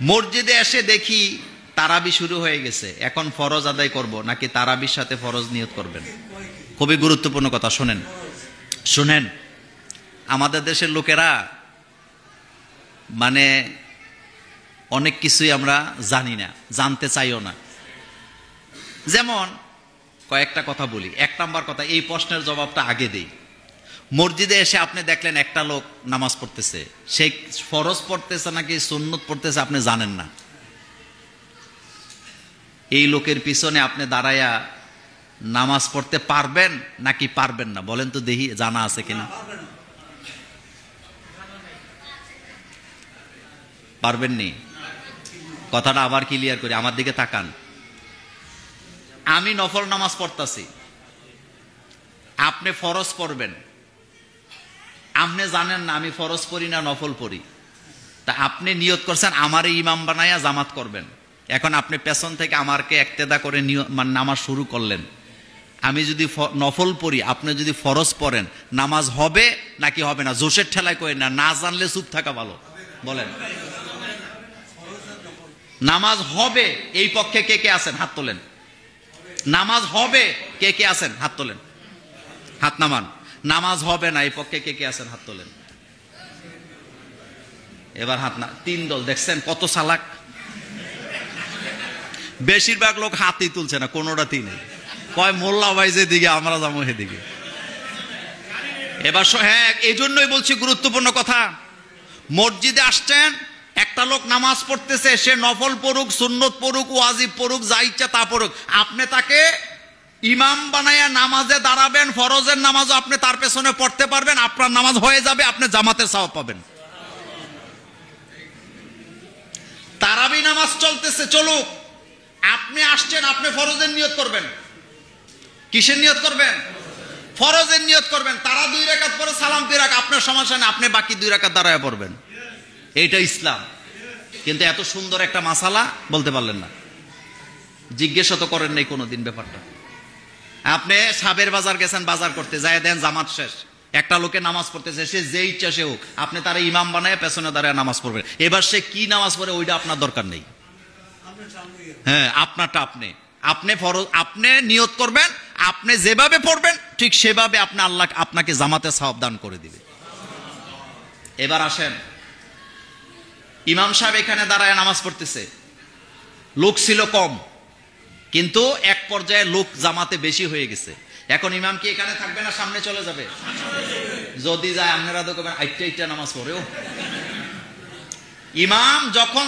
মসজিদে এসে দেখি তারাবি শুরু হয়ে গেছে, এখন ফরজ আদায় করব নাকি তারাবির সাথে ফরজ নিয়ত করবেন? খুবই গুরুত্বপূর্ণ কথা, শুনেন শুনেন। আমাদের দেশের লোকেরা মানে অনেক কিছুই আমরা জানি না, জানতে চাইও না। যেমন কয়েকটা কথা বলি। এক নাম্বার কথা, এই প্রশ্নের জবাবটা আগে দেই। মসজিদে এসে আপনি দেখলেন একটা লোক নামাজ পড়তেছে, সে ফরজ পড়তেছে নাকি সুন্নত পড়তেছে আপনি জানেন না। এই লোকের পিছনে আপনি দাঁড়ায়া নামাজ পড়তে পারবেন নাকি পারবেন না? বলেন তো দেখি, জানা আছে কিনা? পারবেন নি? কথাটা আবার ক্লিয়ার করি, আমার দিকে তাকান। আমি নফল নামাজ পড়তাছি, আপনি ফরজ পড়বেন, আপনি জানেন না আমি ফরজ পড়ি না নফল পড়ি, তা আপনি নিয়ত করছেন আমারে ইমাম বানায়া জামাত করবেন। এখন আপনি পেছন থেকে আমারকে একতেদা করে নামাজ শুরু করলেন। আমি যদি নফল পড়ি, আপনি যদি ফরজ পড়েন, নামাজ হবে নাকি হবে না? জোশের ঠেলায় কই না, না জানলে চুপ থাকা ভালো। বলেন নামাজ হবে এই পক্ষে কে কে আছেন হাত তোলেন। নামাজ হবে কে কে আছেন হাত তোলেন, হাত নামান। নামাজ হবে না এই পক্ষে কে কে আছেন হাত তোলেন। এবার হাত না, তিন দল। দেখছেন কত চালাক? বেশিরভাগ লোক হাতই তুলছে না, কোনোটা তিনে কয় মোল্লা ভাই যেদিকে আমরা যাবো সেদিকে। এবার হ্যাঁ, এই জন্যই বলছি গুরুত্বপূর্ণ কথা। মসজিদে আসছেন, একটা লোক নামাজ পড়তেছে, সে নফল পড়ুক, সুন্নত পড়ুক, ওয়াজিব পড়ুক, যা ইচ্ছা তা পড়ুক, আপনি তাকে ইমাম বানায়া নামাজে দাঁড়াবেন। ফরজের নামাজও আপনি তার পেছনে পড়তে পারবেন, আপনার নামাজ হয়ে যাবে, আপনি জামাতের সওয়াব পাবেন। তারাবি নামাজ চলতেছে, চলুক, আপনি আসছেন, আপনি ফরজের নিয়ত করবেন। কিসের নিয়ত করবেন? ফরজের নিয়ত করবেন। তারা 2 রাকাত পরে সালাম ফিরাক, আপনার সমস্যা নেই, আপনি বাকি 2 রাকাত দাঁড়ায় পড়বেন। এইটা ইসলাম। কিন্তু এত সুন্দর একটা মাসালা বলতে পারলেন না, জিজ্ঞেসও তো করেন নাই কোনোদিন ব্যাপারটা। আপনি সাবের বাজার গেছেন, বাজার করতে যায় দেন জামাত শেষ, একটা লোকে নামাজ পড়তেছে, সে যে ইচ্ছা সে হোক, আপনি তারা ইমাম বানায় পেছনে দাঁড়ায় নামাজ পড়বেন। এবার সে কি নামাজ পড়ে ওইটা আপনার দরকার নেই। হ্যাঁ, আপনারটা আপনি ফরজ আপনি নিয়ত করবেন, আপনি যেভাবে পড়বেন ঠিক সেভাবে আপনি আল্লাহ আপনাকে জামাতে সওয়াব দান করে দিবে। এবার আসেন, ইমাম সাহেব এখানে দাঁড়ায় নামাজ পড়তেছে, লোক ছিল কম, কিন্তু এক পর্যায়ে লোক জামাতে বেশি হয়ে গেছে। এখন ইমাম কি এখানে থাকবে না সামনে চলে যাবে? যদি যায় আপনারা তো করবেন আইটা নামাজ পড়েও। ইমাম যখন